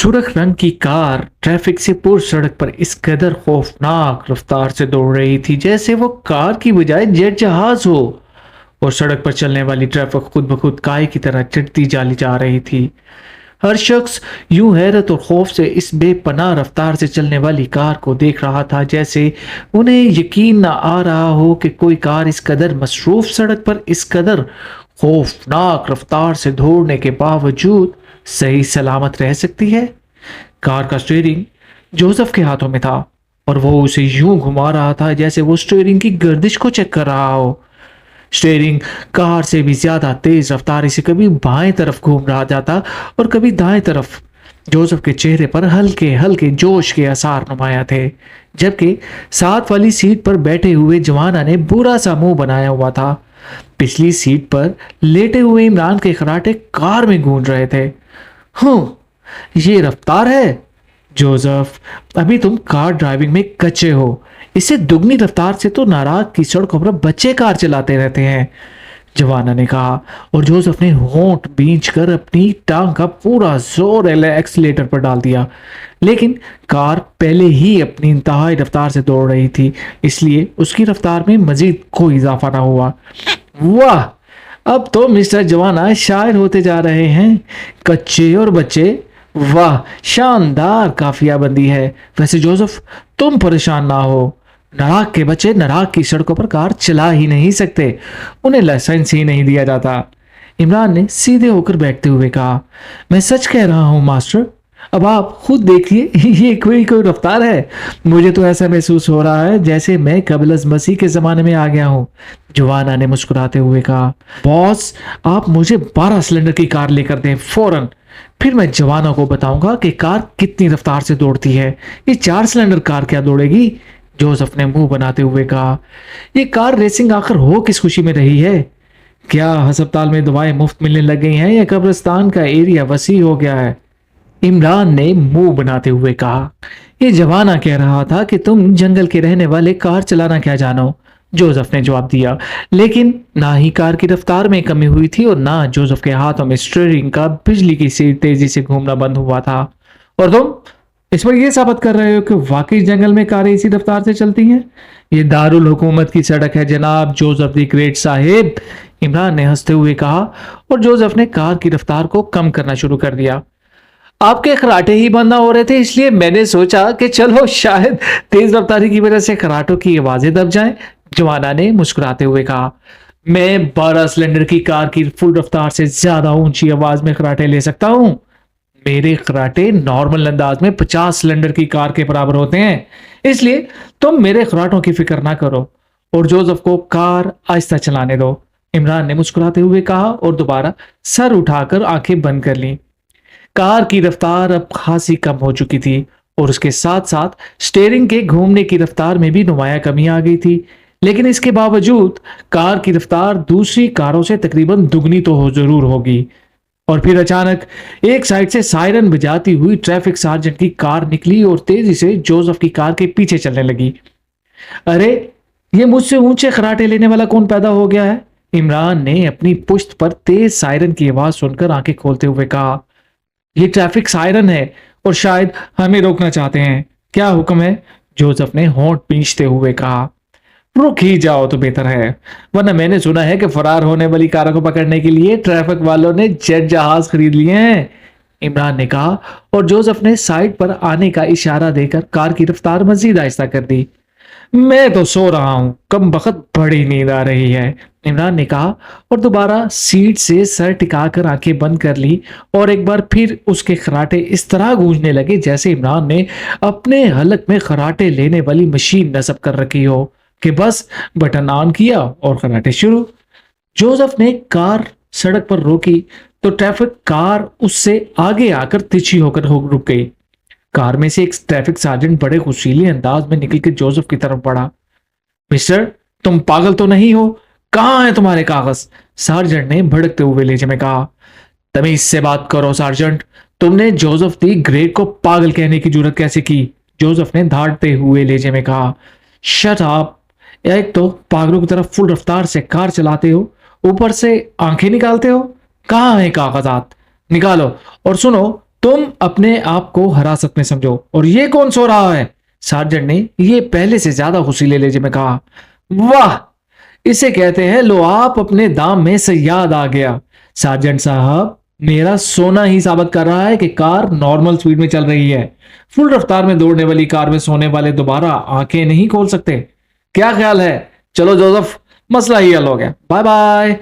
सुर्ख रंग की कार ट्रैफिक से पूर्व सड़क पर इस कदर खौफनाक रफ्तार से दौड़ रही थी जैसे वो कार की बजाय जेट जहाज हो। और सड़क पर चलने वाली ट्रैफिक खुद ब खुद काय की तरह चढ़ती जाली जा रही थी। हर शख्स यूं हैरत और खौफ से इस बेपनाह रफ्तार से चलने वाली कार को देख रहा था जैसे उन्हें यकीन न आ रहा हो कि कोई कार इस कदर मसरूफ सड़क पर इस कदर खौफनाक रफ्तार से दौड़ने के बावजूद सही सलामत रह सकती है। कार का स्टीयरिंग जोसेफ के हाथों में था और वो उसे यूं घुमा रहा था जैसे वो स्टीयरिंग की गर्दिश को चेक कर रहा हो। स्टीयरिंग कार से भी ज्यादा तेज रफ्तारी से कभी बाएं तरफ घूम रहा जाता और कभी दाएं तरफ। जोसेफ के चेहरे पर हल्के हल्के जोश के आसार नुमाया थे, जबकि साथ वाली सीट पर बैठे हुए जवाना ने बुरा सा मुंह बनाया हुआ था। पिछली सीट पर लेटे हुए इमरान के खराटे कार में गूंज रहे थे। ये रफ्तार है जोसेफ, अभी तुम कार ड्राइविंग में कच्चे हो। इससे दुगनी रफ्तार से तो नाराज की सड़कों पर बच्चे कार चलाते रहते हैं, जवाना ने कहा। और जोसेफ ने होंठ बींच कर अपनी टांग का पूरा जोर एक्सीलेटर पर डाल दिया, लेकिन कार पहले ही अपनी इंतहाई रफ्तार से दौड़ रही थी, इसलिए उसकी रफ्तार में मजीद कोई इजाफा ना हुआ। वाह, अब तो मिस्टर जवाना शायर होते जा रहे हैं। कच्चे और बच्चे, वाह शानदार काफिया बंदी है। वैसे जोसेफ, तुम परेशान ना हो। नाराज के बच्चे नाराज की सड़कों पर कार चला ही नहीं सकते, उन्हें लाइसेंस ही नहीं दिया जाता। इमरान ने सीधे होकर बैठते हुए कहा। मैं सच कह रहा हूं मास्टर, अब आप खुद देखिए, ये कोई रफ्तार है। मुझे तो ऐसा महसूस हो रहा है जैसे मैं कबीलस मसीह के जमाने में आ गया हूँ, जवाना ने मुस्कुराते हुए कहा। बॉस, आप मुझे 12 सिलेंडर की कार लेकर दें फौरन, फिर मैं जवानों को बताऊंगा कि कार कितनी रफ्तार से दौड़ती है। ये 4 सिलेंडर कार क्या दौड़ेगी, जोसेफ ने मुंह बनाते हुए कहा। ये कार रेसिंग आखिर हो किस खुशी में रही है? क्या अस्पताल में दवाएं मुफ्त मिलने लग गई हैं या कब्रिस्तान का एरिया वसी हो गया है? इमरान ने मुंह बनाते हुए कहा। ये जवाना कह रहा था कि तुम जंगल के रहने वाले कार चलाना क्या जानो, जोसेफ ने जवाब दिया। लेकिन ना ही कार की रफ्तार में कमी हुई थी और ना जोसेफ के हाथों में स्टीयरिंग का बिजली की सी तेजी से घूमना बंद हुआ था। और तुम इस पर यह साबित कर रहे हो कि वाकई जंगल में कारें इसी रफ्तार से चलती हैं? ये दारुल हुकूमत की सड़क है जनाब Joseph the great Sahib, Imran ने हंसते हुए कहा। और जोसेफ ने कार की रफ्तार को कम करना शुरू कर दिया। आपके खराटे ही बंद ना हो रहे थे, इसलिए मैंने सोचा कि चलो शायद तेज रफ्तारी की वजह से खराटों की आवाजें दब जाएं, जवाना ने मुस्कुराते हुए कहा। मैं 12 सिलेंडर की कार की फुल रफ्तार से ज्यादा ऊंची आवाज में खराटे ले सकता हूं। मेरे खराटे नॉर्मल अंदाज में 50 सिलेंडर की कार के बराबर होते हैं, इसलिए तुम मेरे खराटों की फिक्र ना करो और जोसेफ को कार आहिस्ता चलाने दो, इमरान ने मुस्कुराते हुए कहा और दोबारा सर उठाकर आंखें बंद कर ली। कार की रफ्तार अब खासी कम हो चुकी थी और उसके साथ साथ स्टीयरिंग के घूमने की रफ्तार में भी नुमाया कमी आ गई थी, लेकिन इसके बावजूद कार की रफ्तार दूसरी कारों से तकरीबन दुगनी तो हो जरूर होगी। और फिर अचानक एक साइड से सायरन बजाती हुई ट्रैफिक सार्जेंट की कार निकली और तेजी से जोसेफ की कार के पीछे चलने लगी। अरे, ये मुझसे ऊंचे खराटे लेने वाला कौन पैदा हो गया है? इमरान ने अपनी पुश्त पर तेज सायरन की आवाज सुनकर आंखें खोलते हुए कहा। ये ट्रैफिक सायरन है और शायद हमें रोकना चाहते हैं। क्या हुक्म है? जोसेफ ने होंठ पींचते हुए कहा। रुक ही जाओ तो बेहतर है, वरना मैंने सुना है कि फरार होने वाली कारों को पकड़ने के लिए ट्रैफिक वालों ने जेट जहाज खरीद लिए हैं, इमरान ने कहा। और जोसेफ ने साइड पर आने का इशारा देकर कार की रफ्तार मजीद आहिस्ता कर दी। मैं तो सो रहा हूं, कम बखत बड़ी नींद आ रही है, इमरान ने कहा और दोबारा सीट से सर टिकाकर आंखें बंद कर ली। और एक बार फिर उसके खराटे इस तरह गूंजने लगे जैसे इमरान ने अपने हलक में खराटे लेने वाली मशीन नस्ब कर रखी हो कि बस बटन ऑन किया और खराटे शुरू। जोसेफ ने कार सड़क पर रोकी तो ट्रैफिक कार उससे आगे आकर तिरछी होकर रुक गई। कार में से एक ट्रैफिक सार्जेंट बड़े खुशीले अंदाज में निकल के जोसेफ की तरफ बढ़ा। मिस्टर, तुम पागल तो नहीं हो? कहां है तुम्हारे कागज? सार्जेंट ने भड़कते हुए लहजे में कहा। तमीज से बात करो सार्जेंट, तुमने जोसेफ दी ग्रेट को पागल कहने की जरूरत कैसे की? जोसेफ ने धाड़ते हुए लहजे में कहा। शट अप, एक तो पागलों की तरफ फुल रफ्तार से कार चलाते हो, ऊपर से आंखें निकालते हो। कहाँ है कागजात? निकालो। और सुनो, تم اپنے آپ کو حراست میں سمجھو. اور یہ کون سو رہا ہے؟ سارجنٹ نے یہ پہلے سے زیادہ حوصلے لہجے میں کہا. واہ، اسے کہتے ہیں لو آپ اپنے دام میں صیاد آ گیا. سارجنٹ صاحب، میرا سونا ہی ثابت کر رہا ہے کہ کار نارمل سپیڈ میں چل رہی ہے. فل رفتار میں دوڑنے والی کار میں سونے والے دوبارہ آنکھیں نہیں کھول سکتے. کیا خیال ہے؟ چلو جوزف، مسئلہ ہی حل ہو گیا، بائے بائے.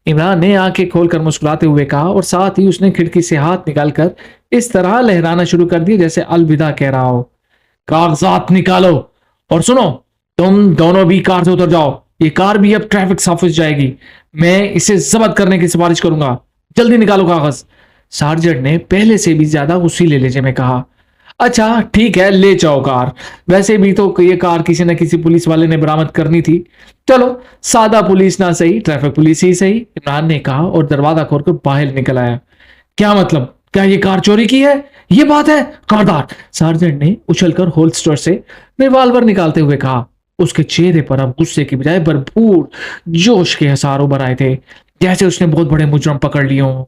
عمران نے آنکھیں کھول کر مسکراتے ہوئے کہا اور ساتھ ہی اس نے کھڑکی سے ہاتھ نکال کر اس طرح لہرانا شروع کر دیا جیسے الوداع کہہ رہا ہو. کاغذات نکالو اور سنو، تم دونوں بھی کار سے اتر جاؤ. یہ کار بھی اب ٹریفک سے آفس جائے گی. میں اسے ضبط کرنے کی سفارش کروں گا. جلدی نکالو کاغذ. سارجنٹ نے پہلے سے بھی زیادہ غصیلے لہجے میں کہا. اچھا ٹھیک ہے، لے جاؤ کار. ویسے بھی تو یہ کار کسی نہ کسی پولیس والے نے برآمد کرنی تھی. چلو، سادہ پولیس نہ صحیح، ٹریفک پولیس ہی صحیح. عمران نے کہا اور دروازہ کھول کر باہر نکل آیا. کیا مطلب؟ کیا یہ کار چوری کی ہے؟ یہ بات ہے کاردار. سارجنٹ نے اچھل کر ہولسٹر سے ریوالور نکالتے ہوئے کہا. اس کے چہرے پر اب غصے کی بجائے بھرپور جوش کے اثار ابھر آئے تھے، جیسے اس نے بہت بڑے مجرم پکڑ لیے ہوں.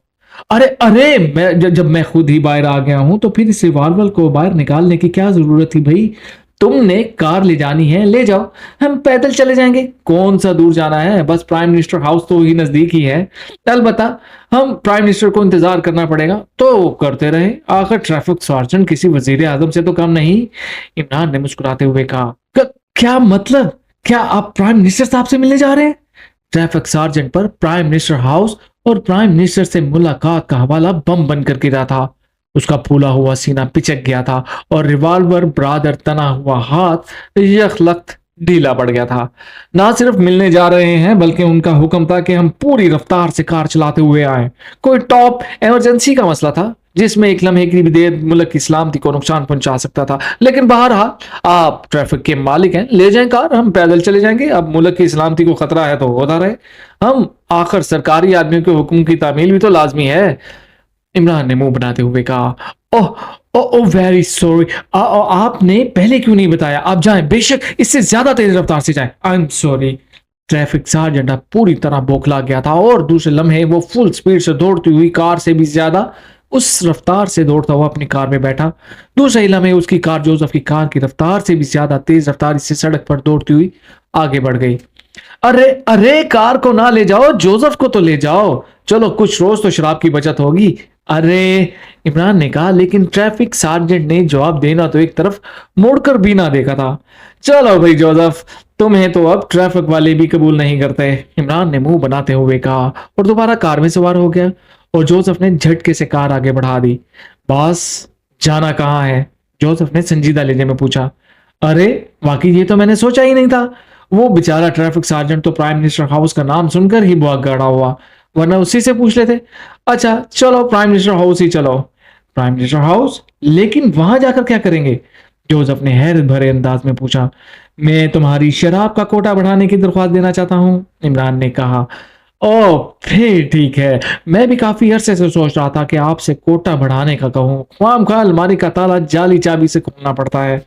ارے ارے، جب میں خود ہی باہر آ گیا ہوں تو پھر اس ریوالور کو باہر نکالنے کی کیا ضرورت تھی بھائی؟ تم نے کار لے جانی ہے لے جاؤ، ہم پیدل چلے جائیں گے. کون سا دور جانا ہے؟ بس پرائم منسٹر ہاؤس تو ہی نزدیک ہی ہے. البتہ ہم پرائم منسٹر کو انتظار کرنا پڑے گا تو کرتے رہے، آخر ٹریفک سارجنٹ کسی وزیر اعظم سے تو کم نہیں. عمران نے مسکراتے ہوئے کہا. کیا مطلب؟ کیا آپ پرائم منسٹر صاحب سے ملنے جا رہے ہیں؟ ٹریفک سارجنٹ پر پرائم منسٹر ہاؤس اور پرائم منسٹر سے ملاقات کا حوالہ بم بن کر گرا تھا. اس کا پھولا ہوا سینہ پچک گیا تھا اور ریوالور برادر تنا ہوا ہاتھ یخلخت ڈھیلا پڑ گیا تھا. نہ صرف ملنے جا رہے ہیں بلکہ ان کا حکم تھا کہ ہم پوری رفتار سے کار چلاتے ہوئے آئیں. کوئی ٹاپ ایمرجنسی کا مسئلہ تھا جس میں ایک لمحے کی بھی دیر ملک کی سلامتی کو نقصان پہنچا سکتا تھا. لیکن بہرحال آپ ٹریفک کے مالک ہیں، لے جائیں کار، ہم پیدل چلے جائیں گے. اب ملک کی سلامتی کو خطرہ ہے تو ہوتا رہے، ہم آخر سرکاری آدمیوں کے حکم کی تعمیل بھی تو لازمی ہے. عمران نے منہ بناتے ہوئے کہا. اوہ اوہ ویری سوری، آپ نے پہلے کیوں نہیں بتایا؟ آپ جائیں، بے شک اس سے زیادہ تیز رفتار سے جائیں. I am sorry. Traffic sergeant اب پوری طرح بوکھلا گیا تھا اور دوسرے لمحے وہ فل سپیڈ سے دوڑتی ہوئی کار سے بھی زیادہ اس رفتار سے دوڑتا ہوا اپنی کار میں بیٹھا. دوسرے ہی لمحے اس کی کار جوزف کی کار کی رفتار سے بھی زیادہ تیز رفتار سے سڑک پر دوڑتی ہوئی آگے بڑھ گئی. ارے ارے، کار کو نہ لے جاؤ، جوزف کو تو لے جاؤ. چلو کچھ روز تو شراب کی بچت ہوگی. ارے، عمران نے کہا، لیکن ٹریفک سارجنٹ نے جواب دینا تو ایک طرف موڑ کر بھی نہ دیکھا تھا. چلو بھائی جوزف، تمہیں تو اب ٹریفک والے بھی قبول نہیں کرتے. عمران نے منہ بناتے ہوئے کہا اور دوبارہ کار میں سوار ہو گیا اور جوزف نے جھٹکے سے کار آگے بڑھا دی. باس، جانا کہاں ہے؟ جوزف نے سنجیدہ لہجے میں پوچھا. ارے واقعی یہ تو میں نے سوچا ہی نہیں تھا. وہ بیچارہ ٹریفک سارجنٹ تو پرائم منسٹر ہاؤس کا نام سن کر ہی بہت گڑا ہوا، ورنہ اسی سے پوچھ لیتے. اچھا چلو پرائم منسٹر ہاؤس ہی چلو. Prime minister house? لیکن وہاں جا کر کیا کریں گے؟ جوزف نے حیرت بھرے انداز میں پوچھا. میں تمہاری شراب کا کوٹا بڑھانے کی درخواست دینا چاہتا ہوں. عمران نے کہا. او پھر ٹھیک ہے، میں بھی کافی عرصے سے سوچ رہا تھا کہ آپ سے کوٹا بڑھانے کا کہوں. خواہ خواہ الماری کا تالا جعلی چابی سے کھولنا پڑتا ہے.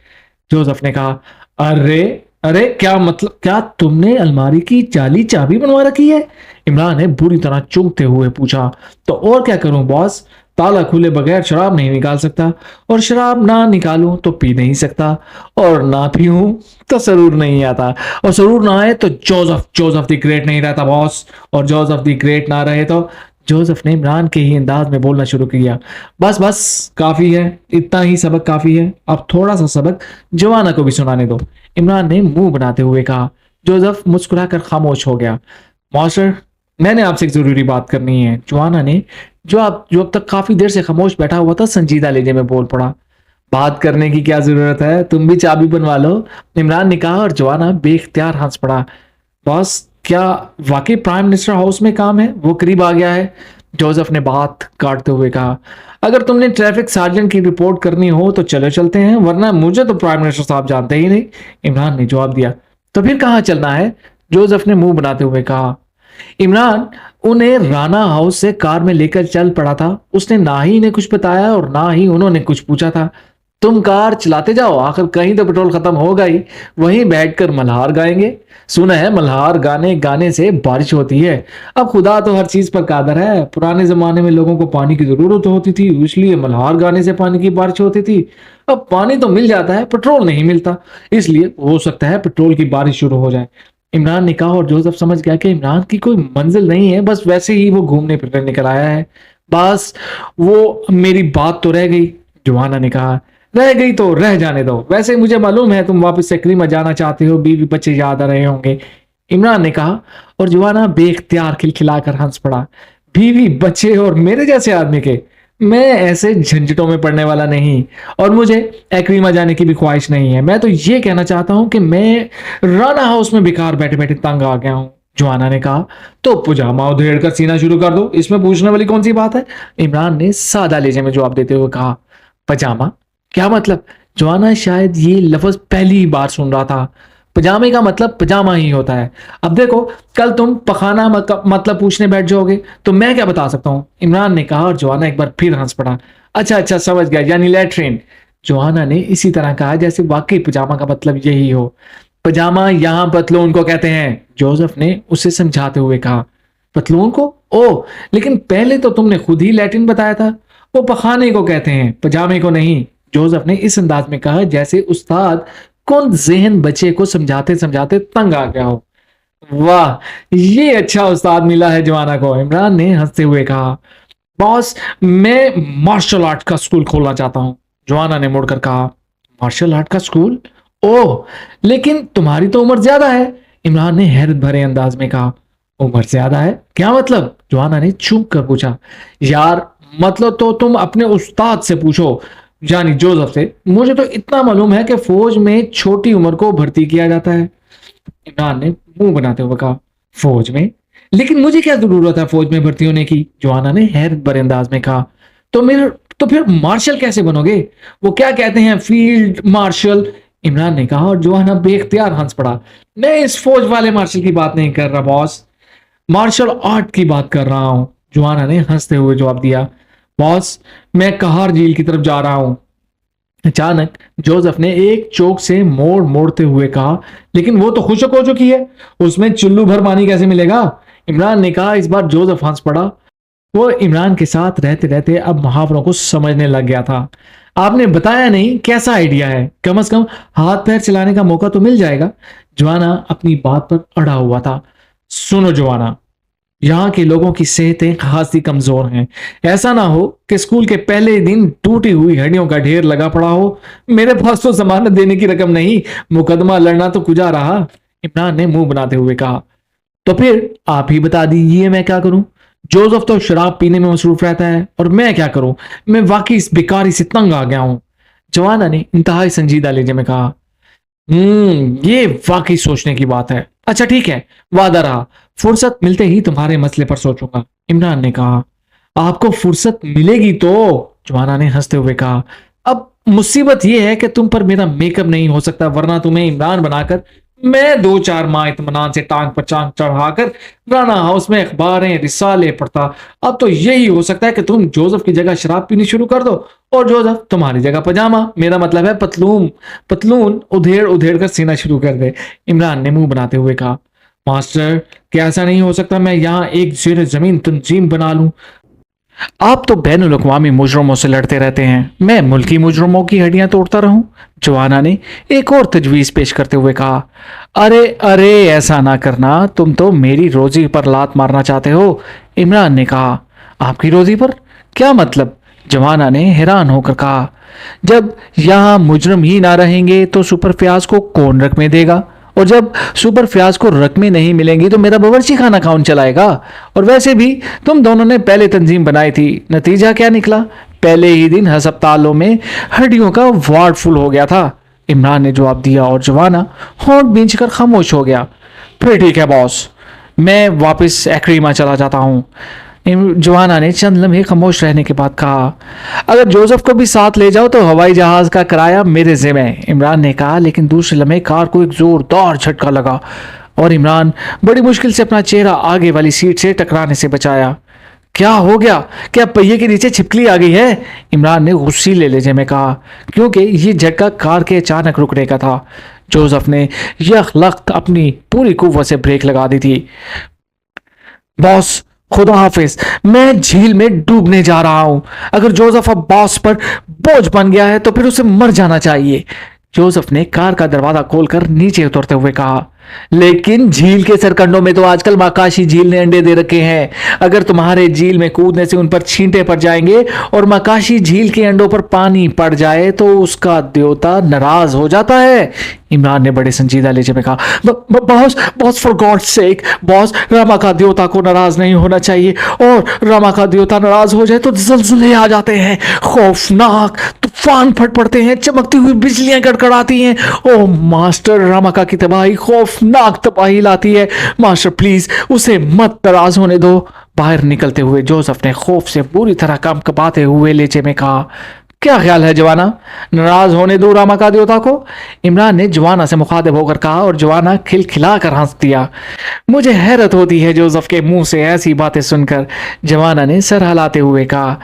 جوزف نے کہا. ارے ارے، کیا مطلب؟ کیا تم نے الماری کی جعلی چابی بنوا رکھی ہے؟ عمران نے بری طرح چونکتے ہوئے پوچھا. تو اور کیا کروں باس، تالا کھلے بغیر شراب نہیں نکال سکتا، اور شراب نہ نکالوں تو پی نہیں سکتا، اور نہ پیوں تو سرور نہیں آتا، اور سرور نہ آئے تو جوزف دی گریٹ نہیں رہتا باس، اور جوزف دی گریٹ نہ رہے تو. جوزف نے عمران کے ہی انداز میں بولنا شروع کیا. بس بس کافی ہے، اتنا ہی سبق کافی ہے، اب تھوڑا سا سبق جوانا کو بھی سنانے دو. عمران نے منہ بناتے ہوئے کہا. جوزف مسکرا کر خاموش ہو گیا. ماسٹر، میں نے آپ سے ایک ضروری بات کرنی ہے. جوانا نے جو اب تک کافی دیر سے خاموش بیٹھا ہوا تھا سنجیدہ لہجے میں بول پڑا. بات کرنے کی کیا ضرورت ہے، تم بھی چابی بنوا لو. عمران نے کہا اور جوانا بے اختیار ہنس پڑا. باس، کیا واقعی پرائم منسٹر ہاؤس میں کام ہے؟ وہ قریب آ گیا ہے. جوزف نے بات کاٹتے ہوئے کہا. اگر تم نے ٹریفک سارجنٹ کی رپورٹ کرنی ہو تو چلو چلتے ہیں، ورنہ مجھے تو پرائم منسٹر صاحب جانتے ہی نہیں. عمران نے جواب دیا. تو پھر کہاں چلنا ہے؟ جوزف نے منہ بناتے ہوئے کہا. عمران انہیں رانا ہاؤس سے کار میں لے کر چل پڑا تھا. اس نے نہ ہی انہیں کچھ بتایا اور نہ ہی انہوں نے کچھ پوچھا تھا. तुम कार चलाते जाओ, आखिर कहीं तो पेट्रोल खत्म होगा ही, वहीं बैठकर मल्हार गाएंगे। सुना है मल्हार गाने गाने से बारिश होती है। अब खुदा तो हर चीज पर कादर है। पुराने जमाने में लोगों को पानी की जरूरत होती थी, इसलिए मल्हार गाने से पानी की बारिश होती थी। अब पानी तो मिल जाता है, पेट्रोल नहीं मिलता, इसलिए हो सकता है पेट्रोल की बारिश शुरू हो जाए। इमरान ने कहा और जोसेफ समझ गया कि इमरान की कोई मंजिल नहीं है, बस वैसे ही वो घूमने फिरने निकल आया है। बस वो मेरी बात तो रह गई, जोआना ने कहा। रह गई तो रह जाने दो, वैसे मुझे मालूम है तुम वापस से क्रीमा जाना चाहते हो, बीवी बच्चे याद आ रहे होंगे, इमरान ने कहा। और जोआना बेख्तियार खिलखिलाकर हंस पड़ा। बीवी बच्चे और मेरे जैसे आदमी के? मैं ऐसे झंझटों में पड़ने वाला नहीं, और मुझे एक्रीमा जाने की भी ख्वाहिश नहीं है। मैं तो ये कहना चाहता हूं कि मैं राना हाउस में बेकार बैठे बैठे तंग आ गया हूं, जोआना ने कहा। तो पुजामा उधेड़ कर सीना शुरू कर दो, इसमें पूछने वाली कौन सी बात है, इमरान ने सादा लहजे में जवाब देते हुए कहा। पजामा क्या मतलब? जोआना शायद ये लफ्ज पहली बार सुन रहा था। पजामे का मतलब पजामा ही होता है। अब देखो, कल तुम पखाना मतलब पूछने बैठ जाओगे तो मैं क्या बता सकता हूँ, इमरान ने कहा। और जोआना एक बार फिर हंस पड़ा। अच्छा अच्छा, समझ गया, यानी लैट्रिन। जोआना ने इसी तरह कहा जैसे वाकई पजामा का मतलब यही हो। पजामा यहाँ पतलून को कहते हैं, जोसेफ ने उसे समझाते हुए कहा। पतलून को? ओह, लेकिन पहले तो तुमने खुद ही लैटिन बताया था। वो पखाने को कहते हैं, पजामे को नहीं, जोसेफ ने इस अंदाज में कहा जैसे उस्ताद कौन जहन बच्चे को समझाते समझाते तंग आ गया हो। वाह, ये अच्छा उस्ताद मिला है जोआना को, इमरान ने हंसते हुए कहा। बॉस, मैं मार्शल आर्ट का स्कूल खोलना चाहता हूं, जोआना ने मुड़कर कहा। मार्शल आर्ट का स्कूल? ओह, लेकिन तुम्हारी तो उम्र ज्यादा है, इमरान ने हैरत भरे अंदाज में कहा। उम्र ज्यादा है क्या मतलब? जोआना ने चूक कर पूछा। यार मतलब तो तुम अपने उस्ताद से पूछो, यानी जोसेफ से। मुझे तो इतना मालूम है कि फौज में छोटी उम्र को भर्ती किया जाता है, इमरान ने मुंह बनाते हुए कहा। फौज में? लेकिन मुझे क्या जरूरत है फौज में भर्ती होने की, जोआना ने हैरत भरे अंदाज में कहा। तो फिर मार्शल कैसे बनोगे? वो क्या कहते हैं, फील्ड मार्शल, इमरान ने कहा। और जोआना बेख्तियार हंस पड़ा। मैं इस फौज वाले मार्शल की बात नहीं कर रहा बॉस, मार्शल आर्ट की बात कर रहा हूं, जोआना ने हंसते हुए जवाब दिया। बॉस, मैं कहार झील की तरफ जा रहा हूं, अचानक जोसेफ ने एक चौक से मोड़ मोड़ते हुए कहा। लेकिन वो तो खुशक हो चुकी है, उसमें चुल्लू भर पानी कैसे मिलेगा, इमरान ने कहा। इस बार जोसेफ हंस पड़ा। वो इमरान के साथ रहते रहते अब मुहावरों को समझने लग गया था। आपने बताया नहीं कैसा आइडिया है, कम से कम हाथ पैर चलाने का मौका तो मिल जाएगा। जोआना अपनी बात पर अड़ा हुआ था। सुनो जोआना, यहाँ के लोगों की सेहतें खासी कमजोर हैं। ऐसा ना हो कि स्कूल के पहले दिन टूटी हुई हड्डियों का ढेर लगा पड़ा हो। मेरे पास तो जमानत देने की रकम नहीं, मुकदमा लड़ना तो कुजा रहा, इमरान ने मुंह बनाते हुए कहा। तो फिर आप ही बता दीजिए मैं क्या करूं? जोसेफ तो शराब पीने में मसरूफ रहता है, और मैं क्या करूं? मैं वाकई इस बेकारी से तंग आ गया हूं, जवाना ने इंतहाई संजीदा लहजे में कहा। ये वाकई सोचने की बात है। अच्छा ठीक है, वादा रहा, फुर्सत मिलते ही तुम्हारे मसले पर सोचूंगा, इमरान ने कहा। आपको फुर्सत मिलेगी तो, जोआना ने हंसते हुए कहा। अब मुसीबत यह है कि तुम पर मेरा मेकअप नहीं हो सकता, वरना तुम्हें इमरान बनाकर मैं 2-4 माह इत्मीनान से टांग पर टांग चढ़ाकर राना हाउस में अखबारें रिसाले पढ़ता। अब तो यही हो सकता है कि तुम जोसेफ की जगह शराब पीनी शुरू कर दो, और जोसेफ तुम्हारी जगह पजामा, मेरा मतलब है पतलून पतलून उधेड़ उधेड़ कर सीना शुरू कर दे, इमरान ने मुंह बनाते हुए कहा। मास्टर, क्या ऐसा नहीं हो सकता मैं यहाँ एक जेर जमीन तंजीम बना लूं? आप तो बैनुल अक़वामी मुजरमों से लड़ते रहते हैं, मैं मुल्की मुजरमों की हड्डियां तोड़ता रहूं, जोआना ने एक और तजवीज़ पेश करते हुए कहा। अरे अरे, ऐसा ना करना, तुम तो मेरी रोजी पर लात मारना चाहते हो, इमरान ने कहा। आपकी रोजी पर? क्या मतलब? जोआना ने हैरान होकर कहा। जब यहाँ मुजरम ही ना रहेंगे तो सुपर फ्याज को कौन रकमें देगा, और जब सुपर फ्याज को रकमें नहीं मिलेंगी तो मेरा बावर्ची खाना कौन चलाएगा? और वैसे भी तुम दोनों ने पहले तंजीम बनाई थी, नतीजा क्या निकला? पहले ही दिन अस्पतालों में हड्डियों का वार्ड फुल हो गया था, इमरान ने जवाब दिया। और जोआना होंठ भींचकर खामोश हो गया। फिर ठीक है बॉस, मैं वापस एक्रीमा चला जाता हूँ, जोआना ने चंद लम्हे खामोश रहने के बाद कहा। अगर जोसेफ को भी साथ ले जाओ तो हवाई जहाज का किराया मेरे ज़िम्मे, इमरान ने कहा। लेकिन दूसरे लम्हे कार को एक जोरदार झटका लगा और इमरान बड़ी मुश्किल से अपना चेहरा आगे वाली सीट से टकराने से बचाया। کیا ہو گیا؟ کیا پہیے کے نیچے چھپکلی آ گئی ہے؟ عمران نے غصیلے لہجے میں کہا، کیونکہ یہ جھٹکا کار کے اچانک رکنے کا تھا۔ جوزف نے یک لخت اپنی پوری قوت سے بریک لگا دی تھی۔ باس، خدا حافظ، میں جھیل میں ڈوبنے جا رہا ہوں۔ اگر جوزف اب باس پر بوجھ بن گیا ہے تو پھر اسے مر جانا چاہیے۔ جوزف نے کار کا دروازہ کھول کر نیچے اترتے ہوئے کہا، لیکن جھیل کے سرکنڈوں میں تو آج کل ماکاشی جھیل نے انڈے دے رکھے ہیں۔ اگر تمہارے جھیل میں کودنے سے ان پر چھینٹے پڑ جائیں گے اور ماکاشی جھیل کے انڈوں پر پانی پڑ جائے تو اس کا دیوتا ناراض ہو جاتا ہے۔ عمران نے بڑے سنجیدہ لہجے میں کہا، باس فار گاڈ سیک، باس، راما کا دیوتا کو ناراض نہیں ہونا چاہیے، اور راما کا دیوتا ناراض ہو جائے تو زلزلے آ جاتے ہیں، خوفناک طوفان پھٹ پڑتے ہیں، چمکتی ہوئی بجلیاں کڑکڑاتی ہیں۔ او ماسٹر، راما کی تباہی خوفناک تباہی لاتی ہے۔ ماسٹر پلیز اسے مت ناراض ہونے دو۔ باہر نکلتے ہوئے جوزف نے خوف سے پوری طرح کام کپاتے ہوئے لہجے میں کہا، کیا خیال ہے جوانا، ناراض ہونے دو راما کا دیوتا کو؟ عمران نے جوانا سے مخاطب ہو کر کہا، اور جوانا کھلکھلا کر ہنس دیا۔ مجھے حیرت ہوتی ہے جوزف کے منہ سے ایسی باتیں سن کر، جوانا نے سر ہلاتے ہوئے کہا۔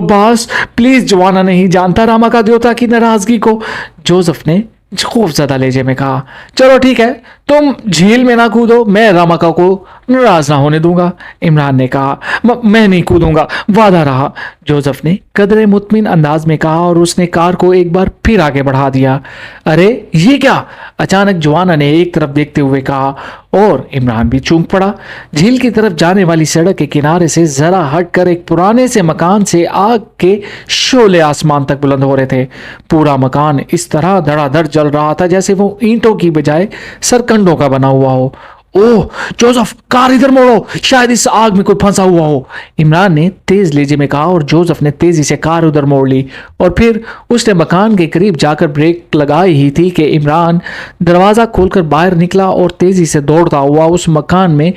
باس پلیز، جوانا نہیں جانتا راما کا دیوتا کی ناراضگی کو۔ جوزف نے خوف زدہ لہجے میں کہا، چلو ٹھیک ہے، تم جھیل میں نہ کودو، میں راماکا کو ناراض نہ ہونے دوں گا۔ عمران نے کہا، میں نہیں کودوں گا، وعدہ رہا۔ جوزف نے قدرے مطمئن انداز میں کہا، اور اس نے کار کو ایک بار پھر آگے بڑھا دیا۔ ارے یہ کیا؟ اچانک جوانا نے ایک طرف دیکھتے ہوئے کہا، اور عمران بھی چونک پڑا۔ جھیل کی طرف جانے والی سڑک کے کنارے سے ذرا ہٹ کر ایک پرانے سے مکان سے آگ کے شعلے آسمان تک بلند ہو رہے تھے۔ پورا مکان اس طرح دھڑا دھڑ جل رہا تھا جیسے وہ اینٹوں کی بجائے سرکنڈوں کا بنا ہوا ہو۔ اوہ جوزف، کار ادھر موڑو، شاید اس آگ میں کوئی پھنسا ہوا ہو، عمران نے تیز لہجے میں کہا، اور جوزف نے تیزی سے کار ادھر موڑ لی، اور پھر اس نے مکان کے قریب جا کر بریک لگائی ہی تھی کہ عمران دروازہ کھول کر باہر نکلا اور تیزی سے دوڑتا ہوا اس مکان میں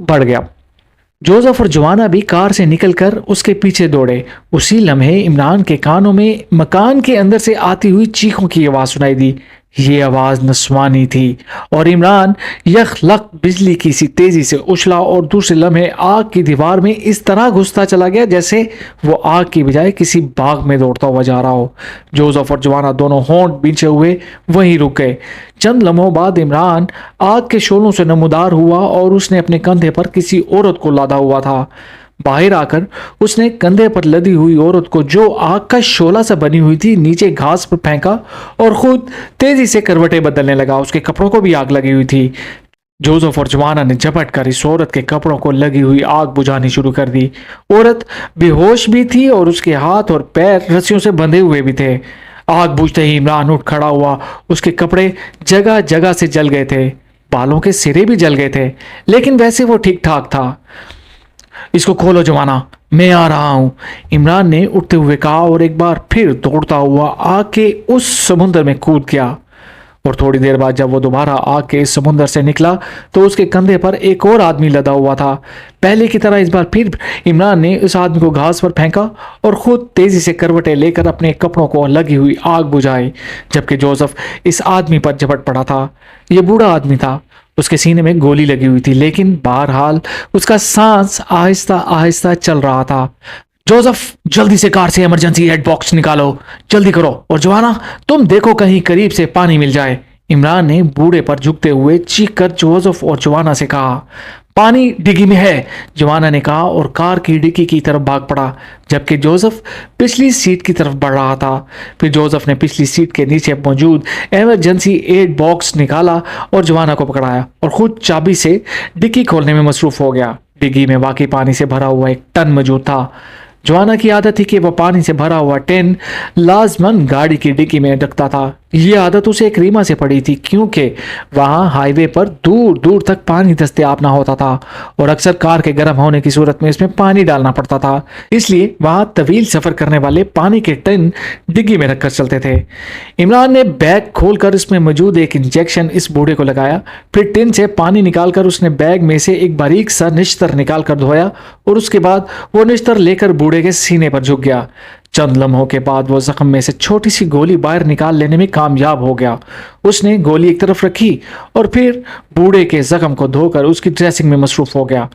بڑھ گیا۔ جوزف اور جوانا بھی کار سے نکل کر اس کے پیچھے دوڑے۔ اسی لمحے عمران کے کانوں میں مکان کے اندر سے آتی ہوئی چیخوں کی آواز سنائی دی۔ یہ آواز نسوانی تھی، اور عمران یک لخت بجلی کی سی تیزی سے اچھلا اور دوسرے لمحے آگ کی دیوار میں اس طرح گھستا چلا گیا جیسے وہ آگ کی بجائے کسی باغ میں دوڑتا ہوا جا رہا ہو۔ جوزف اور جوانا دونوں ہونٹ بیچے ہوئے وہیں رک گئے۔ چند لمحوں بعد عمران آگ کے شعلوں سے نمودار ہوا، اور اس نے اپنے کندھے پر کسی عورت کو لادا ہوا تھا۔ باہر آ کر اس نے کندھے پر لدی ہوئی عورت کو، جو آگ کا شعلہ سے بنی ہوئی تھی، نیچے گھاس پر پھینکا اور خود تیزی سے کروٹیں بدلنے لگا۔ اس کے کپڑوں کو بھی آگ لگی ہوئی تھی۔ جوزف اور جوانا نے جھپٹ کر اس عورت کے کپڑوں کو لگی ہوئی آگ بجھانی شروع کر دی۔ عورت بے ہوش بھی تھی اور اس کے ہاتھ اور پیر رسیوں سے بندھے ہوئے بھی تھے۔ آگ بجھتے ہی عمران اٹھ کھڑا ہوا۔ اس کے کپڑے جگہ جگہ سے جل گئے تھے، بالوں کے سرے بھی جل گئے تھے، لیکن ویسے وہ ٹھیک ٹھاک تھا۔ اس کو کھولو جوانا، میں آ رہا ہوں، عمران نے اٹھتے ہوئے کہا، اور ایک بار پھر دوڑتا ہوا آگ کے اس سمندر میں کود گیا۔ اور تھوڑی دیر بعد جب وہ دوبارہ آگ کے اس سمندر سے نکلا تو اس کے کندھے پر ایک اور آدمی لدا ہوا تھا۔ پہلے کی طرح اس بار پھر عمران نے اس آدمی کو گھاس پر پھینکا اور خود تیزی سے کروٹیں لے کر اپنے کپڑوں کو لگی ہوئی آگ بجھائی، جبکہ جوزف اس آدمی پر جھپٹ پڑا تھا۔ یہ بوڑھا آدمی تھا، اس کے سینے میں گولی لگی ہوئی تھی، لیکن بہرحال اس کا سانس آہستہ آہستہ چل رہا تھا۔ جوزف، جلدی سے کار سے ایمرجنسی ایڈ باکس نکالو، جلدی کرو، اور جوانا تم دیکھو کہیں قریب سے پانی مل جائے۔ عمران نے بوڑھے پر جھکتے ہوئے چیخ کر جوزف اور جوانا سے کہا، پانی ڈگی میں ہے، جوانا نے کہا، اور کار کی ڈگی کی طرف بھاگ پڑا، جبکہ جوزف پچھلی سیٹ کی طرف بڑھ رہا تھا۔ پھر جوزف نے پچھلی سیٹ کے نیچے موجود ایمرجنسی ایڈ باکس نکالا اور جوانا کو پکڑایا، اور خود چابی سے ڈگی کھولنے میں مصروف ہو گیا۔ ڈگی میں واقعی پانی سے بھرا ہوا ایک ٹن موجود تھا۔ جوانا کی عادت تھی کہ وہ پانی سے بھرا ہوا ٹین لازماً گاڑی کی ڈگی میں رکھتا تھا۔ یہ عادت اسے ایک ریما سے پڑی تھی، کیونکہ وہاں ہائی وے پر دور دور تک پانی دستیاب نہ ہوتا تھا، اور اکثر کار کے گرم ہونے کی صورت میں اس میں پانی ڈالنا پڑتا تھا۔ اس لیے وہاں طویل سفر کرنے والے پانی کے ٹین ڈگی میں رکھ کر چلتے تھے۔ عمران نے بیگ کھول کر اس میں موجود ایک انجیکشن اس بوڑھے کو لگایا، پھر ٹین سے پانی نکال کر اس نے بیگ میں سے ایک باریک سا نشتر نکال کر دھویا، اور اس کے بعد وہ نشتر لے کر بوڑھے کے سینے پر جھک گیا۔ چند لمحوں کے بعد وہ زخم میں سے چھوٹی سی گولی باہر نکال لینے میں کامیاب ہو گیا۔ اس نے گولی ایک طرف رکھی اور پھر بوڑھے کے زخم کو دھو کر اس کی ڈریسنگ میں مصروف ہو گیا۔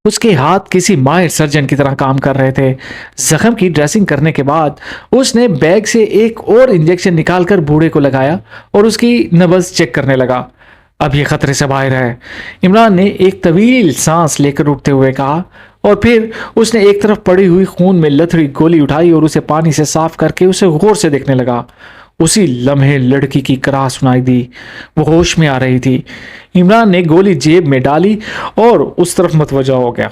اس کے ہاتھ کسی ماہر سرجن کی طرح کام کر رہے تھے۔ زخم کی ڈریسنگ کرنے کے بعد اس نے بیگ سے ایک اور انجیکشن نکال کر بوڑھے کو لگایا اور اس کی نبض چیک کرنے لگا۔ اب یہ خطرے سے باہر ہے، عمران نے ایک طویل سانس لے کر اٹھتے ہوئے کہا، اور پھر اس نے ایک طرف پڑی ہوئی خون میں لتھڑی گولی اٹھائی اور اسے پانی سے صاف کر کے اسے غور سے دیکھنے لگا۔ اسی لمحے لڑکی کی کراہ سنائی دی، وہ ہوش میں آ رہی تھی۔ عمران نے گولی جیب میں ڈالی اور اس طرف متوجہ ہو گیا۔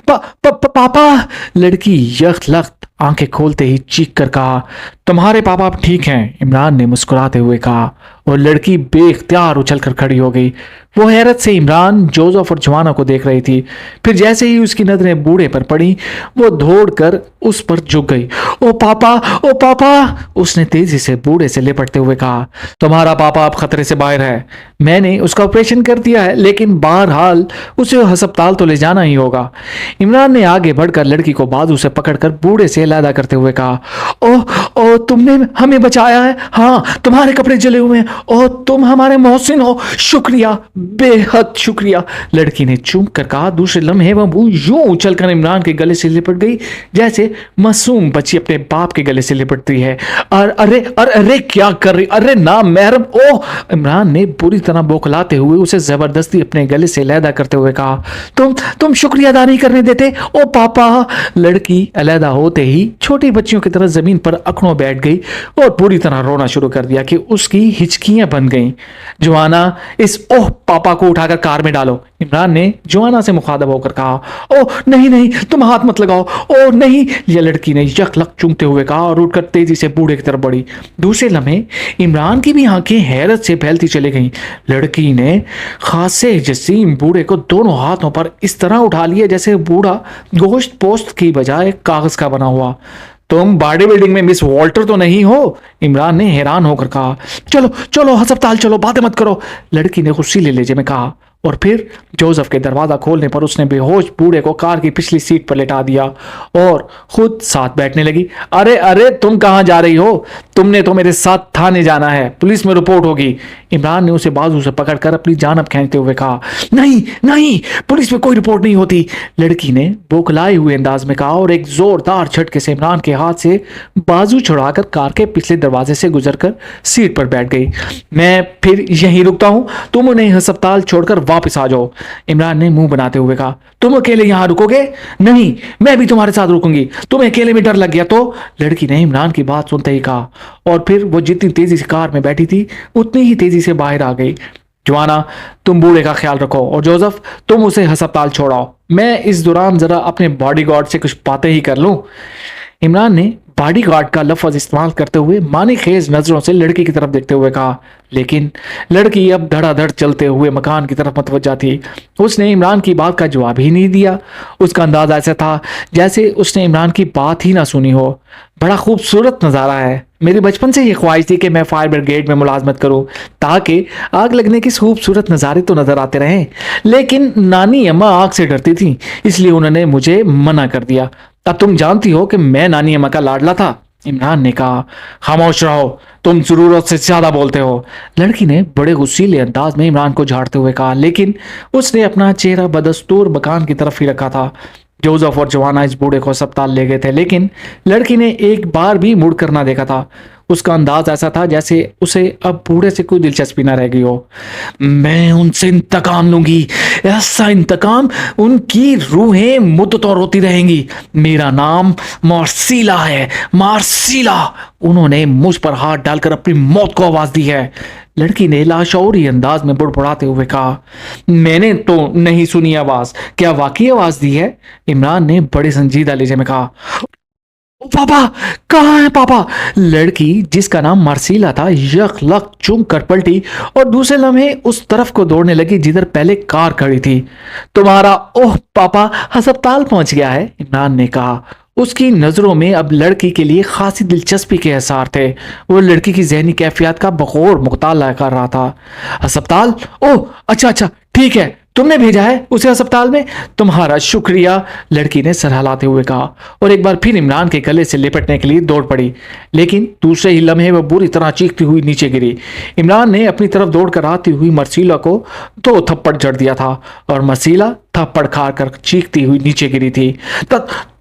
پاپا! لڑکی یک لخت آنکھیں کھولتے ہی چیخ کر کہا، تمہارے پاپا اب ٹھیک ہیں، عمران نے مسکراتے ہوئے کہا، اور لڑکی بے اختیار اچھل کر کھڑی ہو گئی۔ وہ حیرت سے عمران، جوزف اور جوانا کو دیکھ رہی تھی۔ پھر جیسے ہی اس کی نظریں بوڑھے پر پڑی، وہ دوڑ کر اس پر جھک گئی۔ او پاپا! او پاپا! اس نے تیزی سے بوڑھے سے لپٹتے ہوئے کہا، تمہارا پاپا اب خطرے سے باہر ہے، میں نے اس کا آپریشن کر دیا ہے، لیکن بہرحال اسے ہسپتال تو لے جانا ہی ہوگا۔ عمران نے آگے بڑھ کر لڑکی کو بازو سے پکڑ کر بوڑھے سے علیحدہ کرتے ہوئے کہا، او تم نے ہمیں بچایا ہے، ہاں تمہارے کپڑے جلے ہوئے ہیں، او تم ہمارے محسن ہو، شکریہ، بے حد شکریہ، لڑکی نے چونک کر کہا۔ دوسرے لمحے وہ یوں اچھل کر عمران کے گلے سے لپٹ گئی جیسے معصوم بچی اپنے باپ کے گلے سے لپٹتی ہے۔ ارے کیا کر رہی، ارے نامحرم! او! عمران نے بری طرح بوکھلاتے ہوئے اسے زبردستی اپنے گلے سے علیحدہ کرتے ہوئے کہا، تم شکریہ ادا نہیں کرنے دیتے، او پاپا! لڑکی علیحدہ ہوتے ہی چھوٹی بچیوں کی طرح زمین پر اکڑوں بیٹھ گئی اور پوری طرح رونا شروع کر دیا کہ اس کی ہچکیاں بن گئیں۔ جوانا، اس اوہ پاپا کو اٹھا کر کار میں ڈالو، عمران نے جوانا سے مخاطب ہو کر کہا۔ او نہیں، تم ہاتھ مت لگاؤ، او نہیں، یہ لڑکی نے یک لک چونکتے ہوئے کہا اور اٹھ کر تیزی سے بوڑھے کی طرف بڑھی۔ دوسرے لمحے عمران کی بھی آنکھیں حیرت سے پھیلتی چلی گئیں۔ لڑکی نے خاصے جسیم بوڑھے کو دونوں ہاتھوں پر اس طرح اٹھا لیا جیسے بوڑھا گوشت پوست کی بجائے کاغذ کا بنا ہوا۔ تم باڈی بلڈنگ میں مس والٹر تو نہیں ہو؟ عمران نے حیران ہو کر کہا۔ چلو ہسپتال چلو، باتیں مت کرو، لڑکی نے غصیلے لہجے میں کہا، اور پھر جوزف کے دروازہ کھولنے پر اس نے بے ہوش بوڑھے کو کار کی پچھلی سیٹ پر لٹا دیا اور خود ساتھ بیٹھنے لگی۔ ارے تم کہاں جا رہی ہو؟ تم نے تو میرے ساتھ تھانے جانا ہے، پولیس میں رپورٹ ہوگی، عمران نے اسے بازو سے پکڑ کر اپنی جانب کھینچتے ہوئے کہا۔ نہیں، پولیس میں کوئی رپورٹ نہیں ہوتی، لڑکی نے بوکھلائے ہوئے انداز میں کہا اور ایک زوردار جھٹکے سے عمران کے ہاتھ سے بازو چھڑا کر کار کے پچھلے دروازے سے گزر کر سیٹ پر بیٹھ گئی۔ میں پھر یہیں رکتا ہوں، تم انہیں ہسپتال چھوڑ کر واپس آ جاؤ، عمران نے منہ بناتے ہوئے کہا۔ تم اکیلے یہاں رکو گے؟ نہیں، میں بھی تمہارے ساتھ رکوں گی، تمہیں اکیلے میں ڈر لگ گیا تو، لڑکی نے عمران کی بات سنتے ہی کہا، اور پھر وہ جتنی تیزی سے کار میں بیٹھی تھی اتنی ہی تیزی سے باہر آ گئی۔ جوانا، تم بوڑھے کا خیال رکھو، اور جوزف تم اسے ہسپتال چھوڑاؤ، میں اس دوران ذرا اپنے باڈی گارڈ سے کچھ باتیں ہی کر لوں۔ عمران نے باڈی گارڈ کا لفظ استعمال کرتے ہوئے معنی خیز نظروں سے لڑکی کی طرف دیکھتے ہوئے کہا، لیکن لڑکی اب دھڑا دھڑ چلتے ہوئے مکان کی طرف متوجہ تھی۔ اس نے عمران کی بات کا جواب ہی نہیں دیا۔ اس کا انداز ایسا تھا جیسے اس نے عمران کی بات ہی نہ سنی ہو۔ بڑا خوبصورت نظارہ ہے، میری بچپن سے یہ خواہش تھی کہ میں فائر بریگیڈ میں ملازمت کروں تاکہ آگ لگنے کے خوبصورت نظارے تو نظر آتے رہیں، لیکن نانی اماں آگ سے ڈرتی تھیں، اس لیے انہوں نے مجھے منع کر دیا۔ اب تم جانتی ہو کہ میں نانی اماں کا لاڈلا تھا، عمران نے کہا۔ خاموش رہو، تم ضرورت سے زیادہ بولتے ہو، لڑکی نے بڑے غصیلے انداز میں عمران کو جھاڑتے ہوئے کہا، لیکن اس نے اپنا چہرہ بدستور مکان کی طرف ہی رکھا تھا۔ جوزف اور جوانا اس بوڑھے کو ہسپتال لے گئے تھے، لیکن لڑکی نے ایک بار بھی مڑ کر نہ دیکھا تھا۔ اس کا انداز ایسا تھا جیسے اسے اب بوڑھے سے کوئی دلچسپی نہ رہ گئی ہو۔ میں ان سے انتقام لوں گی، ایسا انتقام ان کی روحیں مدتوں روتی رہیں گی۔ میرا نام مارسیلا ہے، مارسیلا، انہوں نے مجھ پر ہاتھ ڈال کر اپنی موت کو آواز دی ہے، لڑکی نے لاشعوری انداز میں بڑبڑاتے ہوئے کہا۔ میں نے تو نہیں سنی آواز، کیا واقعی آواز دی ہے؟ عمران نے بڑے سنجیدہ لہجے میں کہا۔ پاپا کہاں ہے پاپا؟ لڑکی جس کا نام مارسیلا تھا یک لک چونک کر پلٹی اور دوسرے لمحے اس طرف کو دوڑنے لگی جدھر پہلے کار کھڑی تھی۔ تمہارا اوہ پاپا ہسپتال پہنچ گیا ہے، عمران نے کہا۔ اس کی نظروں میں اب لڑکی کے لیے خاصی دلچسپی کے اثار تھے۔ وہ لڑکی کی ذہنی کیفیات کا بغور مطالعہ کر رہا تھا۔ ہسپتال؟ اوہ اچھا ٹھیک ہے، تم نے بھیجا ہے اسے ہسپتال میں، تمہارا شکریہ، لڑکی نے سر ہلاتے ہوئے کہا اور ایک بار پھر عمران کے گلے سے لپٹنے کے لیے دوڑ پڑی، لیکن دوسرے ہی لمحے وہ بری طرح چیختی ہوئی نیچے گری۔ عمران نے اپنی طرف دوڑ کر آتی ہوئی مرسیلا کو 2 تھپڑ جڑ دیا تھا اور مرسیلا थप्पड़ खाकर चीखती हुई नीचे गिरी थी।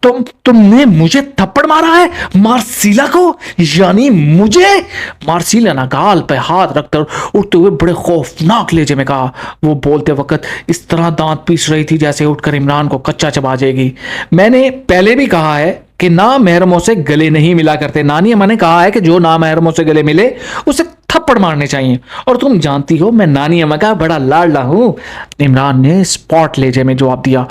तुमने मुझे थप्पड़ मारा है, मार्सिला को, यानी मुझे? मार्सिला ने गाल पे हाथ रखकर उठते हुए बड़े खौफनाक लहजे में कहा। वो बोलते वक्त इस तरह दांत पीस रही थी जैसे उठकर इमरान को कच्चा चबा जाएगी। मैंने पहले भी कहा है कि ना महरमों से गले नहीं मिला करते। नानी अम्मा ने कहा है कि जो ना महरमों से गले मिले उसे थप्पड़ मारने चाहिए, और तुम जानती हो मैं नानी अम्मा का बड़ा लाडला हूं। इमरान ने स्पॉट लहजे में जवाब दिया।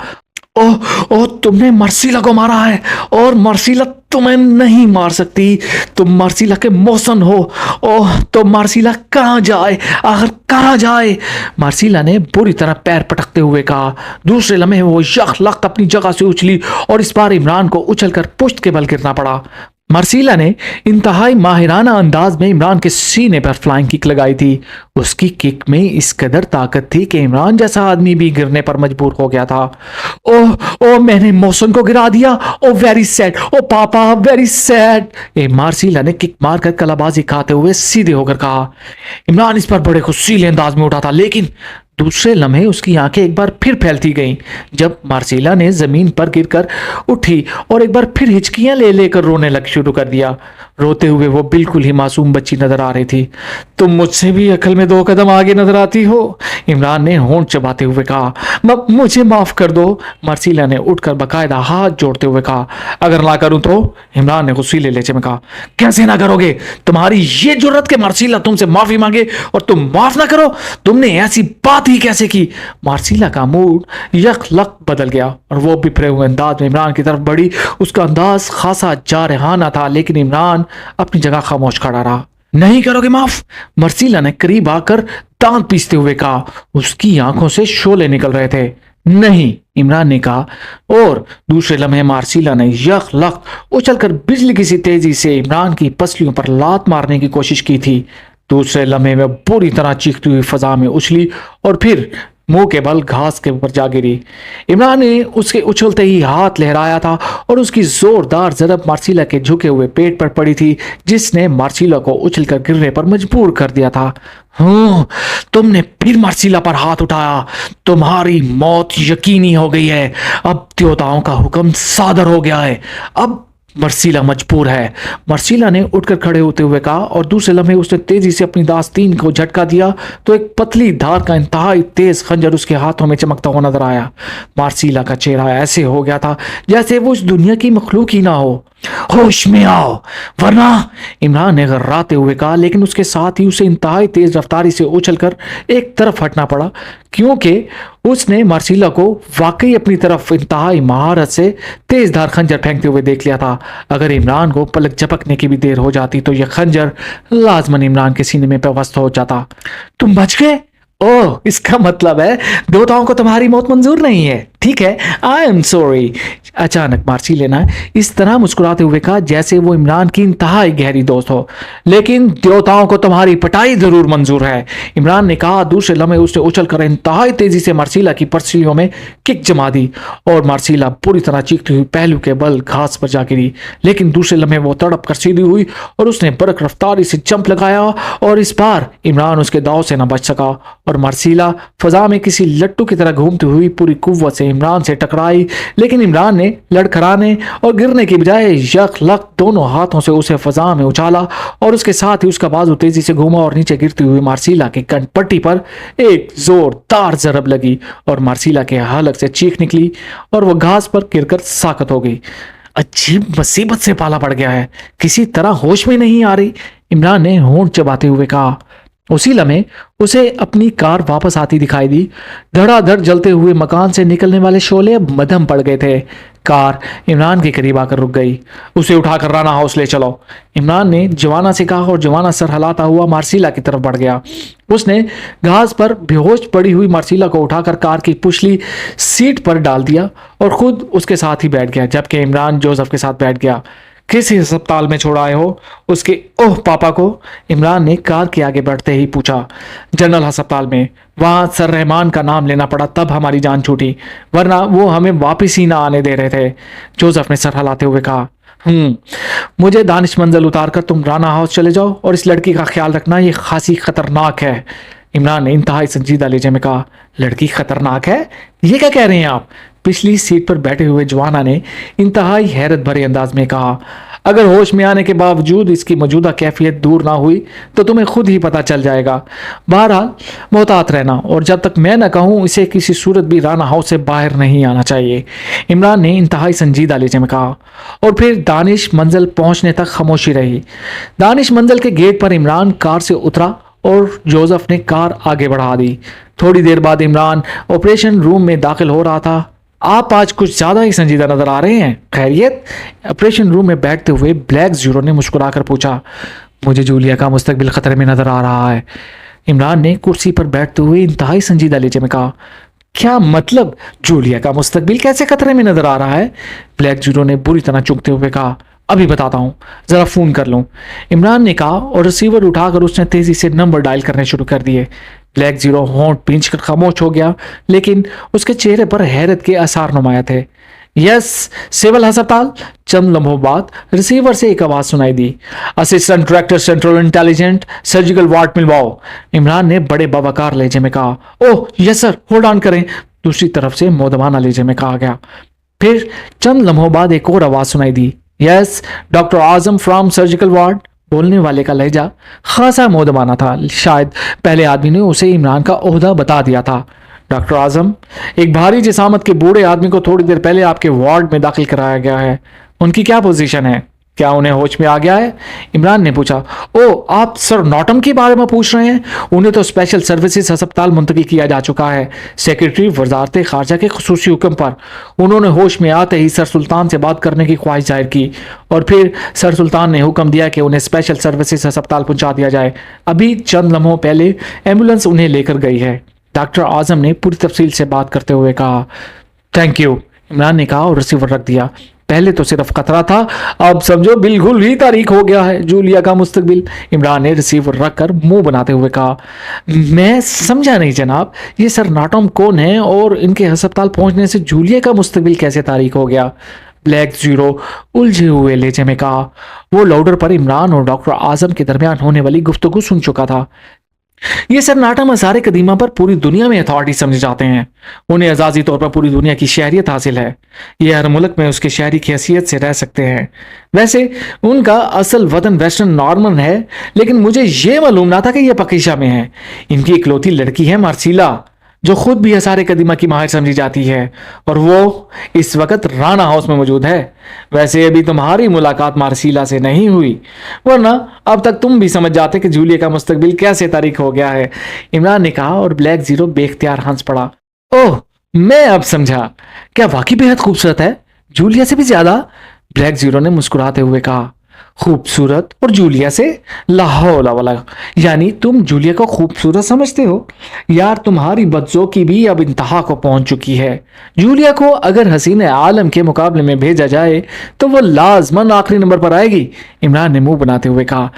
ओह तुमने मार्सिला को मारा है, और मार्सिला तुम्हें नहीं मार सकती। तुम मार्सिला के मौसन हो। ओह तो मार्सिला कहाँ जाए, आखिर कहाँ जाए? मार्सिला ने बुरी तरह पैर पटकते हुए कहा। दूसरे लम्हे वो यख अपनी जगह से उछली और इस बार इमरान को उछलकर पुश्त के बल गिरना पड़ा। मार्सिला ने इंतहाई माहिराना अंदाज में इमरान के सीने पर फ्लाइंग किक लगाई थी। उसकी किक में इस कदर ताकत थी कि इमरान जैसा आदमी भी गिरने पर मजबूर हो गया था। ओह मैंने मौसम को गिरा दिया। ओ वेरी सैड, ओ पापा वेरी सैड। मार्सिला ने किक मारकर कलाबाजी खाते हुए सीधे होकर कहा। इमरान इस पर बड़े खुशीले अंदाज में उठा था, लेकिन दूसरे लम्हे उसकी आंखें एक बार फिर फैलती गईं जब मार्सिला ने जमीन पर गिरकर उठी और एक बार फिर हिचकियां ले लेकर रोने लग शुरू कर दिया। रोते हुए वो बिल्कुल ही मासूम बच्ची नजर आ रही थी। तुम मुझसे भी अकल में 2 कदम आगे नजर आती हो, इमरान ने होंठ चबाते हुए कहा। मुझे माफ कर दो, मार्सिला ने उठकर बकायदा हाथ जोड़ते हुए कहा। अगर ना करूं तो, इमरान ने गुस्सीले लहजे में कहा। कैसे ना करोगे? तुम्हारी ये जुर्रत के मार्सिला तुमसे माफी मांगे और तुम माफ ना करो? तुमने ऐसी बात ही कैसे की? मार्सिला का मूड यक बदल गया और वो बिफरे हुए अंदाज में इमरान की तरफ बढ़ी। उसका अंदाज खासा जारहाना था, लेकिन इमरान अपनी जगह खामोश खड़ा रहा। नहीं करोगे माफ? मार्सिला ने करीब आकर दांत पीसते हुए कहा। उसकी आंखों से शोले निकल रहे थे। नहीं, इमरान ने कहा, और दूसरे लम्हे मार्सिला ने यक उछलकर बिजली की सी तेजी से इमरान की पसलियों पर लात मारने की कोशिश की थी। दूसरे लम्हे में बुरी तरह चीखती हुई फजा में उछली और फिर मुंह के बल घास के ऊपर जा गिरी। इमरान ने उसके उछलते ही हाथ लहराया था और उसकी जोरदार जरब मार्सिला के झुके हुए पेट पर पड़ी थी, जिसने मार्सिला को उछलकर गिरने पर मजबूर कर दिया था। तुमने फिर मार्सिला पर हाथ उठाया। तुम्हारी मौत यकीनी हो गई है। अब देवताओं का हुक्म सादर हो गया है। अब मार्सिला मजबूर है, मार्सिला ने उठकर खड़े होते हुए कहा, और दूसरे लम्हे उसने तेजी से अपनी दास्तीन को झटका दिया तो एक पतली धार का इंतहाई तेज खंजर उसके हाथों में चमकता हुआ नजर आया। मार्सिला का चेहरा ऐसे हो गया था जैसे वो इस दुनिया की मखलूक ही ना हो। होश में आओ वरना, इमरान ने घर्राते हुए कहा, लेकिन उसके साथ ही उसे इंतहाई तेज रफ्तारी से उछलकर एक तरफ हटना पड़ा, क्योंकि उसने मार्सिला को वाकई अपनी तरफ इंतहाई महारत से तेज धार खंजर फेंकते हुए देख लिया था। अगर इमरान को पलक झपकने की भी देर हो जाती तो यह खंजर लाजमन इमरान के सीने में पेवस्त हो जाता। तुम बच गए? ओह, इसका मतलब है देवताओं को तुम्हारी मौत मंजूर नहीं है। ठीक है, आई एम सॉरी। अचानक मार्सिला ने इस तरह मुस्कुराते हुए कहा जैसे वो इमरान की इंतहाई गहरी दोस्त हो। लेकिन देवताओं को तुम्हारी पिटाई जरूर मंजूर है, इमरान ने कहा। दूसरे लम्हे उसने उछलकर इंतहाई तेजी से मार्सिला की पसलियों में किक जमा दी और मार्सिला पूरी तरह चीखती हुई पहलू के बल घास पर जा गिरी। लेकिन दूसरे लम्हे वो तड़प कर सीधी हुई और उसने बरक रफ्तारी से जंप लगाया, और इस बार इमरान उसके दाव से न बच सका और मार्सिला फजा में किसी लट्टू की तरह घूमती हुई पूरी कुव्वत से इमरान से टकराई। लेकिन इमरान ने लड़खड़ाने और गिरने की बजाय यक दोनों हाथों से उसे फजा में उछाला और उसके साथ ही उसका बाजू तेजी से घूमा और नीचे गिरती हुई मार्सिला की कंठपट्टी पर एक जोरदार जरब लगी और मार्सिला के हलक से चीख निकली और वो घास पर गिरकर साकत हो गई। अजीब मुसीबत से पाला पड़ गया है, किसी तरह होश में नहीं आ रही, इमरान ने होंठ चबाते हुए कहा। उसी लम्हे उसे अपनी कार वापस आती दिखाई दी। धड़ाधड़ जलते हुए मकान से निकलने वाले शोले अब मध्यम पड़ गए थे। कार इमरान के करीब आकर रुक गई। उसे उठाकर राना हाउस ले चलो, इमरान ने जवाना से कहा और जवाना सर हिलाता हुआ मार्सिला की तरफ बढ़ गया। उसने घास पर बेहोश पड़ी हुई मार्सिला को उठाकर कार की पुछली सीट पर डाल दिया और खुद उसके साथ ही बैठ गया, जबकि इमरान जोसेफ के साथ बैठ गया। किस अस्पताल में छोड़ आए हो उसके ओह पापा को? इमरान ने कार के आगे बढ़ते ही पूछा। जनरल अस्पताल में, वहां सर रहमान का नाम लेना पड़ा तब हमारी जान छूटी, वरना वो हमें वापस ही ना आने दे रहे थे, जोसेफ ने सर हिलाते हुए कहा। मुझे दानिश मंजिल उतार कर तुम राना हाउस चले जाओ और इस लड़की का ख्याल रखना, ये खासी खतरनाक है। इमरान ने इंतहाई संजीदा लहजे में कहा, लड़की खतरनाक है? ये क्या कह रहे हैं आप? पिछली सीट पर बैठे हुए जवाना ने इंतहाई हैरत भरे अंदाज में कहा, अगर होश में आने के बावजूद इसकी मौजूदा कैफियत दूर ना हुई तो तुम्हें खुद ही पता चल जाएगा। बहरहाल मोहतात रहना, और जब तक मैं ना कहूँ इसे किसी सूरत भी राना हाउस से बाहर नहीं आना चाहिए, इमरान ने इंतहाई संजीदा लहजे में कहा। और फिर दानिश मंजिल पहुंचने तक खामोशी रही। दानिश मंजिल के गेट पर इमरान कार से उतरा और जोसेफ ने कार आगे बढ़ा दी। थोड़ी देर बाद इमरान ऑपरेशन रूम में दाखिल हो रहा था। आप आज कुछ ज्यादा ही संजीदा नजर आ रहे हैं, खैरियत? ऑपरेशन रूम में बैठते हुए ब्लैक जीरो ने मुस्कुराकर पूछा। मुझे जूलिया का मुस्तकबिल खतरे में नजर आ रहा है, इमरान ने कुर्सी पर बैठते हुए इंतहाई संजीदा लहजे में कहा। क्या मतलब? जूलिया का मुस्तकबिल कैसे खतरे में नजर आ रहा है? ब्लैक जीरो ने बुरी तरह चुभते हुए कहा। अभी बताता हूँ, जरा फोन कर लूँ, इमरान ने कहा, और रिसीवर उठाकर उसने तेजी से नंबर डायल करने शुरू कर दिए। ब्लैक जीरो होंठ पींचकर खामोश हो गया, लेकिन उसके चेहरे पर हैरत के आसार नुमाया थे। यस, सिविल अस्पताल। चंद लम्हों बाद रिसीवर से एक आवाज सुनाई दी। Assistant director central intelligent, surgical ward मिलवाओ, इमरान ने बड़े बावकार लहजे में कहा। Oh yes sir, hold on करें, दूसरी तरफ से मोदमाना लहजे में कहा गया। फिर चंद लम्हों बाद एक और आवाज सुनाई दी। Yes, doctor Azam from surgical ward. बोलने वाले का लहजा खासा मोदमाना था, शायद पहले आदमी ने उसे इमरान का ओहदा बता दिया था। डॉक्टर आजम, एक भारी जिसामत के बूढ़े आदमी को थोड़ी देर पहले आपके वार्ड में दाखिल कराया गया है, उनकी क्या पोजीशन है? क्या उन्हें होश में आ गया है? इमरान ने पूछा। ओ, आप सर नॉटम के बारे में पूछ रहे हैं? उन्हें तो स्पेशल सर्विसेज अस्पताल मुंतकिल किया जा चुका है, सेक्रेटरी वजारत खारजा के खुसूसी हुक्म पर। उन्होंने होश में आते ही सर सुल्तान से बात करने की ख्वाहिश जाहिर की, और फिर सर सुल्तान ने हुक्म दिया कि उन्हें स्पेशल सर्विसेज अस्पताल पहुंचा दिया जाए। अभी चंद लम्हों पहले एम्बुलेंस उन्हें लेकर गई है, डॉक्टर आजम ने पूरी तफसील से बात करते हुए कहा। थैंक यू, इमरान ने कहा और रिसीवर रख दिया। पहले तो सिर्फ खतरा था, अब समझो बिल्कुल ही तारीख हो गया है जूलिया का मुस्तकबिल, इमरान ने रिसीवर रखकर मुंह बनाते हुए कहा। मैं समझा नहीं जनाब, ये सर नाटम कौन है और इनके अस्पताल पहुंचने से जूलिया का मुस्तकबिल कैसे तारीख हो गया? ब्लैक जीरो उलझे हुए लहजे में कहा। वो लाउडर पर इमरान और डॉक्टर आजम के दरमियान होने वाली गुफ्तगू सुन चुका था। ये सर नाटम असारे कदीमा पर पूरी दुनिया में अथॉरिटी समझे जाते हैं। उन्हें एजाजी तौर पर पूरी दुनिया की शहरियत हासिल है। ये हर मुल्क में उसके शहरी की हैसियत से रह सकते हैं। वैसे उनका असल वतन वेस्टर्न नॉर्मन है, लेकिन मुझे ये मालूम ना था कि ये पकीशा में है। इनकी इकलौती लड़की है मार्सिला, जो खुद भी असारे कदीमा की माहिर समझी जाती है, और वो इस वक्त राना हाउस में मौजूद है। वैसे अभी तुम्हारी मुलाकात मार्सिला से नहीं हुई, वरना अब तक तुम भी समझ जाते कि जूलिया का मुस्तकबिल कैसे तारीख हो गया है, इमरान ने कहा, और ब्लैक जीरो बेख्तियार हंस पड़ा। ओह, मैं अब समझा, क्या वाकई बेहद खूबसूरत है, जूलिया से भी ज्यादा? ब्लैक जीरो ने मुस्कुराते हुए कहा। खूबसूरत और जूलिया से? लाहौला वाला, यानी तुम जूलिया को खूबसूरत समझते हो? यार तुम्हारी बदज़ोकी भी अब इंतहा को पहुंच चुकी है। जूलिया को अगर हसीन आलम के मुकाबले में भेजा जाए तो वो लाजमन आखिरी नंबर पर आएगी, इमरान ने मुंह बनाते हुए कहा।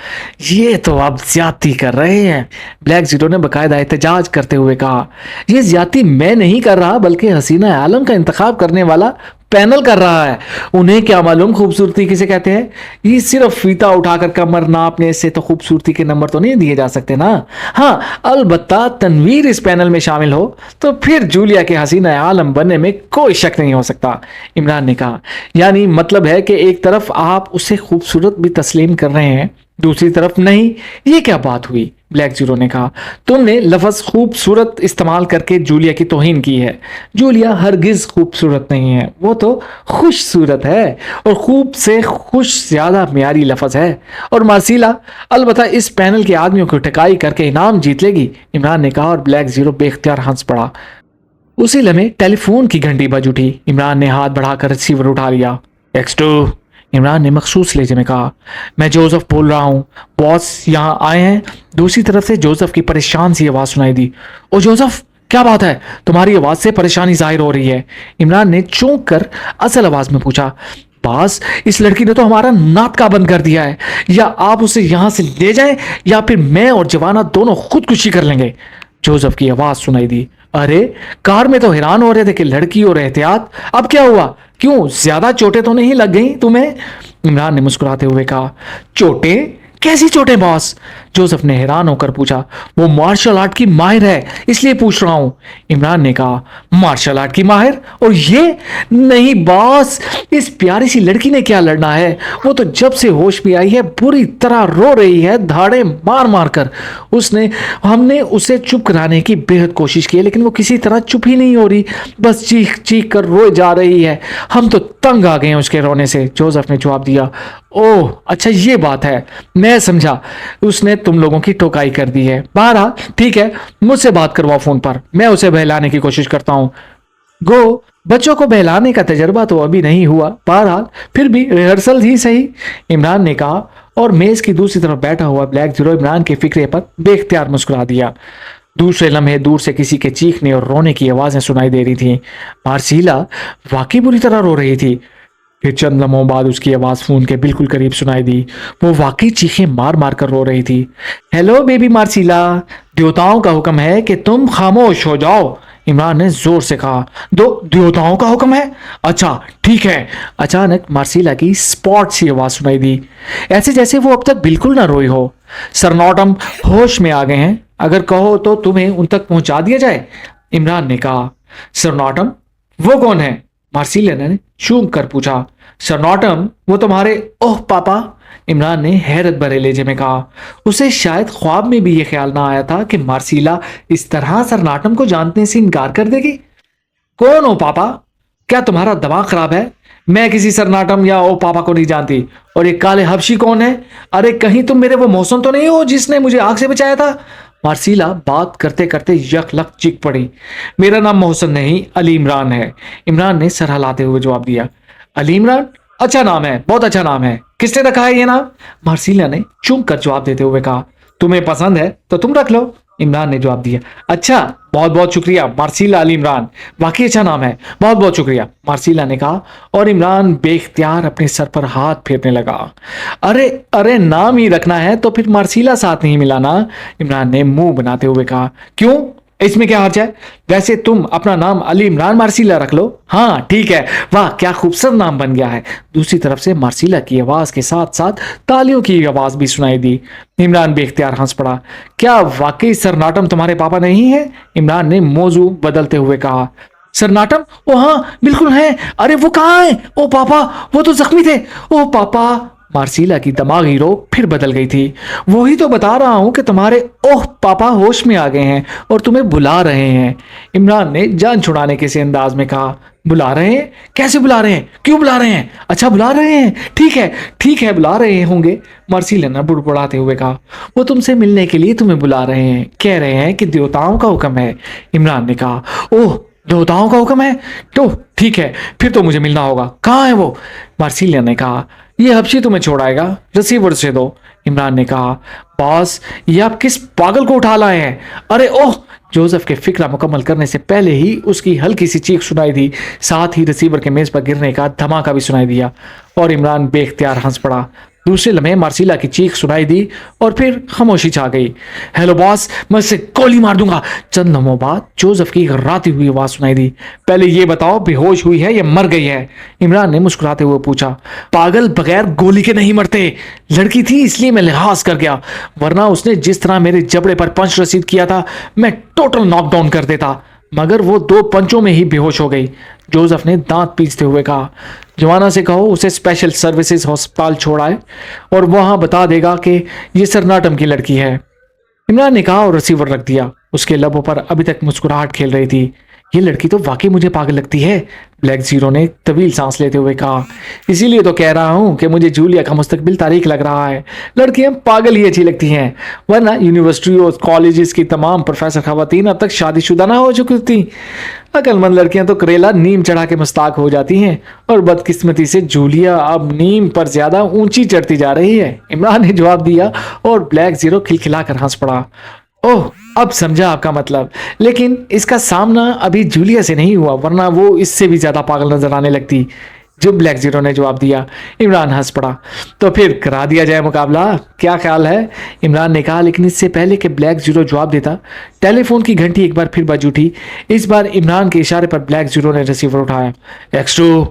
ये तो आप ज्यादती कर रहे हैं, ब्लैक जीरो ने बाकायदा एहतजाज करते हुए कहा। ये ज्यादती मैं नहीं कर रहा, बल्कि हसीन आलम का इंतखाब करने वाला पैनल कर रहा है। उन्हें क्या मालूम खूबसूरती किसे कहते हैं? ये सिर्फ फीता उठाकर कमर नापने से तो खूबसूरती के नंबर तो नहीं दिए जा सकते ना। हाँ, अलबत्ता तनवीर इस पैनल में शामिल हो तो फिर जूलिया के हसीना आलम बनने में कोई शक नहीं हो सकता, इमरान ने कहा। यानी मतलब है कि एक तरफ आप उसे खूबसूरत भी तस्लीम कर रहे हैं, दूसरी तरफ नहीं। ये क्या बात हुई? ब्लैक जीरो ने कहा। तुमने लफ्ज खूबसूरत इस्तेमाल करके जूलिया की तौहीन की है। जूलिया हरगिज खूबसूरत नहीं है, वो तो खुशसूरत है, और खूब से खुश ज्यादा म्यारी लफ्ज है। और मार्सिला अलबत्ता इस पैनल के आदमियों को टकाई करके इनाम जीत लेगी, इमरान ने कहा, और ब्लैक जीरो बेख्तियार हंस पड़ा। उसी लम्हे टेलीफोन की घंटी बज उठी। इमरान ने हाथ बढ़ाकर रिसीवर उठा लिया। X2, इमरान ने मखसूस लहजे में कहा। मैं जोसेफ बोल रहा हूँ, बॉस यहाँ आए हैं। दूसरी तरफ से जोसेफ की परेशान सी आवाज सुनाई दी। ओ जोसेफ, क्या बात है? तुम्हारी आवाज से परेशानी जाहिर हो रही है, इमरान ने चौंक कर असल आवाज में पूछा। बॉस, इस लड़की ने तो हमारा नाटका बंद कर दिया है, या आप उसे यहां से ले जाएं या फिर मैं और जवाना दोनों खुदकुशी कर लेंगे, जोसेफ की आवाज सुनाई दी। अरे, कार में तो हैरान हो रहे थे कि लड़की और एहतियात, अब क्या हुआ? क्यों, ज्यादा चोटें तो नहीं लग गई तुम्हें? इमरान ने मुस्कुराते हुए कहा। चोटें? कैसी चोटें बॉस? जोसेफ ने हैरान होकर पूछा। वो मार्शल आर्ट की माहिर है, इसलिए पूछ रहा हूं। इमरान ने कहा, मार्शल आर्ट की माहिर? और ये? नहीं बॉस, इस प्यारी सी लड़की ने क्या लड़ना है। वो तो जब से होश में आई है बुरी तरह रो रही है, धाड़े मार मार कर। हमने उसे चुप कराने की बेहद कोशिश की है, लेकिन वो किसी तरह चुप ही नहीं हो रही, बस चीख चीख कर रोए जा रही है। हम तो तंग आ गए हैं उसके रोने से, जोसेफ ने जवाब दिया। ओह अच्छा, ये बात है, मैं समझा, उसने तुम लोगों की टोकाई कर दी है। बहरहाल ठीक है, मुझसे बात करवाओ फोन पर, मैं उसे बहलाने की कोशिश करता हूं। गो बच्चों को बहलाने का तजर्बा तो अभी नहीं हुआ, बहरहाल फिर भी रिहर्सल ही सही, इमरान ने कहा, और मेज की दूसरी तरफ बैठा हुआ ब्लैक जीरो इमरान के फिक्रे पर बेख्तियार मुस्कुरा दिया। दूसरे लम्हे दूर से किसी के चीखने और रोने की आवाजें सुनाई दे रही थीं। मार्सीला वाकई बुरी तरह रो रही थी। फिर चंद लम्हों बाद उसकी आवाज फोन के बिल्कुल करीब सुनाई दी। वो वाकई चीखें मार मार कर रो रही थी। हेलो बेबी मार्सीला, देवताओं का हुक्म है कि तुम खामोश हो जाओ, इमरान ने जोर से कहा। दो देवताओं का हुक्म है? अच्छा ठीक है। अचानक मार्सीला की स्पॉट सी आवाज सुनाई दी, ऐसे जैसे वो अब तक बिल्कुल ना रोई हो। सरनॉटम होश में आ गए हैं, अगर कहो तो तुम्हें उन तक पहुंचा दिया जाए, इमरान ने कहा। सरनॉटम? वो कौन है? मार्सीला ने चूक कर पूछा। सरनॉटम वो तुम्हारे? ओह पापा, इमरान ने हैरत भरे लहजे में कहा। उसे शायद ख्वाब में भी यह ख्याल ना आया था कि मार्सीला इस तरह सरनाटम को जानने से इनकार कर देगी। कौन हो पापा? क्या तुम्हारा दिमाग खराब है? मैं किसी सरनाटम या ओ पापा को नहीं जानती। और ये काले हबशी कौन है? अरे कहीं तुम मेरे वो मौसम तो नहीं हो जिसने मुझे आग से बचाया था? मार्सीला बात करते करते यकलक चीख पड़ी। मेरा नाम मोहसिन नहीं, अली इमरान है, इमरान ने सर हिलाते हुए जवाब दिया। अली इमरान? अच्छा नाम है, बहुत अच्छा नाम है, किसने रखा है ये नाम? मार्सीला ने चुप कर जवाब देते हुए कहा। तुम्हें पसंद है तो तुम रख लो, इमरान ने जवाब दिया। अच्छा, बहुत बहुत शुक्रिया मार्सीला अली इमरान, वाकई अच्छा नाम है, बहुत बहुत शुक्रिया, मार्सीला ने कहा, और इमरान बेख्तियार अपने सर पर हाथ फेरने लगा। अरे अरे नाम ही रखना है तो फिर मार्सीला साथ नहीं मिलाना, इमरान ने मुंह बनाते हुए कहा। क्यों, इसमें क्या हर्ज है? वैसे तुम अपना नाम अली इमरान मार्सीला रख लो। हाँ ठीक है, वाह क्या खूबसूरत नाम बन गया है। दूसरी तरफ से मार्सीला की आवाज के साथ साथ तालियों की आवाज भी सुनाई दी। इमरान बेख्तियार हंस पड़ा। क्या वाकई सरनाटम तुम्हारे पापा नहीं है? इमरान ने मौजू बदलते हुए कहा। सरनाटम? ओ हाँ बिल्कुल है। अरे वो कहाँ है? ओ पापा, वो तो जख्मी थे। ओ पापा, मार्सीला की दिमागी रो फिर बदल गई थी। वही तो बता रहा हूं कि तुम्हारे ओह पापा होश में आ गए हैं और तुम्हें बुला रहे हैं, इमरान ने जान छुड़ाने के से अंदाज में कहा। बुला रहे हैं? कैसे बुला रहे हैं? क्यों बुला रहे हैं? अच्छा बुला रहे हैं, ठीक है बुला रहे होंगे, मार्सीला ने बुड़बुड़ाते हुए कहा। वो तुमसे मिलने के लिए तुम्हें बुला रहे हैं, कह रहे हैं कि देवताओं का हुक्म है, इमरान ने कहा। ओह देवताओं का हुक्म है तो ठीक है, फिर तो मुझे मिलना होगा। कहाँ है वो? मार्सीला ने कहा। ये हबशी तुम्हें छोड़ाएगा, रिसीवर से दो, इमरान ने कहा। बॉस, ये आप किस पागल को उठा लाए हैं? अरे ओह, जोसेफ के फिक्रा मुकम्मल करने से पहले ही उसकी हल्की सी चीख सुनाई दी, साथ ही रिसीवर के मेज पर गिरने का धमाका भी सुनाई दिया और इमरान बेख्तियार हंस पड़ा। दूसरे लम्हे मार्सीला की चीख सुनाई दी और फिर खामोशी छा गई। हेलो बॉस, मैं इसे गोली मार दूंगा। चंद लम्हों बाद जोसेफ की घर्राती हुई आवाज सुनाई दी। पहले ये बताओ बेहोश हुई है या मर गई है? इमरान ने मुस्कुराते हुए पूछा। पागल बगैर गोली के नहीं मरते, लड़की थी इसलिए मैं लिहाज कर गया, वरना उसने जिस तरह मेरे जबड़े पर पंच रसीद किया था मैं टोटल नॉकडाउन कर देता, मगर वो 2 पंचों में ही बेहोश हो गई, जोसेफ ने दांत पीसते हुए कहा। जवाना से कहो उसे स्पेशल सर्विसेज अस्पताल छोड़ाए और वहां बता देगा कि ये सरनाटम की लड़की है, इमरान ने कहा और रिसीवर रख दिया। उसके लबों पर अभी तक मुस्कुराहट खेल रही थी। ये लड़की तो वाकई मुझे पागल लगती है, ब्लैक जीरो ने तवील सांस लेते हुए कहा। इसीलिए तो कह रहा हूं कि मुझे जूलिया का मुस्तकबिल तारीख लग रहा है। लड़कियां पागल ही अच्छी लगती हैं, वरना यूनिवर्सिटी और कॉलेजेस की तमाम प्रोफेसर खवातीन अब तक शादीशुदा ना हो चुकी थी। अकलमंद लड़कियां तो करेला नीम चढ़ा के मुस्ताक हो जाती हैं, और बदकिस्मती से जूलिया अब नीम पर ज्यादा ऊंची चढ़ती जा रही है, इमरान ने जवाब दिया और ब्लैक जीरो खिलखिलाकर हंस पड़ा। ओह, अब समझा आपका मतलब, लेकिन इसका सामना अभी जूलिया से नहीं हुआ, वरना वो इससे भी ज्यादा पागल नजर आने लगती, जो ब्लैक जीरो ने जवाब दिया। इमरान हंस पड़ा। तो फिर करा दिया जाए मुकाबला, क्या ख्याल है? इमरान ने कहा, लेकिन इससे पहले कि ब्लैक जीरो जवाब देता, टेलीफोन की घंटी एक बार फिर बज उठी। इस बार इमरान के इशारे पर ब्लैक जीरो ने रिसीवर उठाया। एक्सट्रो,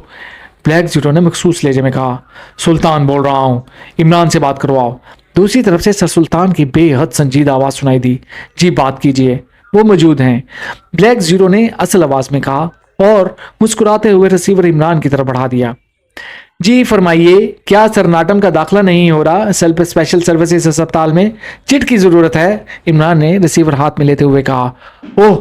ब्लैक जीरो ने मखसूस लहजे में कहा। सुल्तान बोल रहा हूँ, इमरान से बात करवाओ। दूसरी तरफ से सर सुल्तान की बेहद संजीदा आवाज सुनाई दी। जी बात कीजिए, वो मौजूद हैं, ब्लैक जीरो ने असल आवाज में कहा और मुस्कुराते हुए रिसीवर इमरान की तरफ बढ़ा दिया। जी फरमाइए, क्या सरनाटम का दाखिला नहीं हो रहा सेल्फ स्पेशल सर्विसेज अस्पताल में? चिट की जरूरत है, इमरान ने रिसीवर हाथ में लेते हुए कहा। ओह,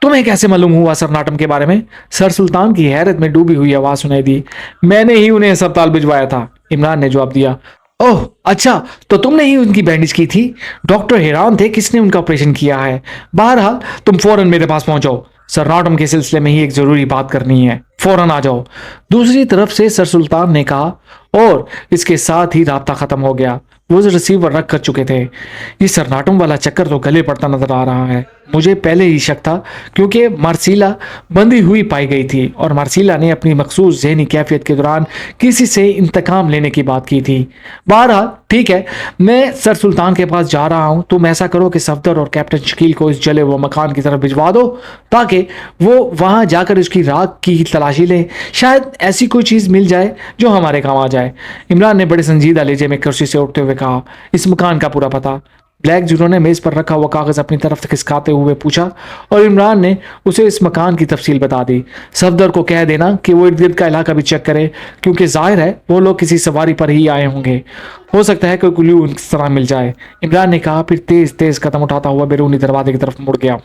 तुम्हें कैसे मालूम हुआ सरनाटम के बारे में? सर सुल्तान की हैरत में डूबी हुई आवाज सुनाई दी। मैंने ही उन्हें अस्पताल भिजवाया था, इमरान ने जवाब दिया। ओह अच्छा, तो तुमने ही उनकी बैंडेज की थी? डॉक्टर हैरान थे किसने उनका ऑपरेशन किया है। बहरहाल तुम फौरन मेरे पास पहुंचो, सरनाटम के सिलसिले में ही एक जरूरी बात करनी है, फौरन आ जाओ। दूसरी तरफ से सर सुल्तान ने कहा और इसके साथ ही राब्ता खत्म हो गया। वो रिसीवर रख कर चुके थे। ये सरनाटम वाला चक्कर तो गले पड़ता नजर आ रहा है। मुझे पहले ही शक था क्योंकि मार्सिला बंधी हुई पाई गई थी और मार्सिला ने अपनी मखसूस ज़हनी कैफियत के दौरान किसी से इंतकाम लेने की बात की थी। बहरहाल ठीक है, मैं सर सुल्तान के पास जा रहा हूं। तुम ऐसा करो कि सफदर और कैप्टन शकील को इस जले हुए मकान की तरफ भिजवा दो ताकि वो वहां जाकर उसकी राख की तलाशी लें। शायद ऐसी कोई चीज़ मिल जाए जो हमारे काम आ जाए। इमरान ने बड़े संजीदा लहजे में कुर्सी से उठते हुए कहा। इस मकान का पूरा पता? ब्लैक जीरो ने मेज पर रखा हुआ कागज अपनी तरफ खिसकाते हुए पूछा और इमरान ने उसे इस मकान की तफसील बता दी। सफदर को कह देना कि वो इर्द गिर्द का इलाका भी चेक करे, क्योंकि जाहिर है वो लोग किसी सवारी पर ही आए होंगे। हो सकता है कोई क्लू उस तरह मिल जाए, इमरान ने कहा, फिर तेज तेज कदम उठाता हुआ बैरूनी दरवाजे की तरफ मुड़ गया।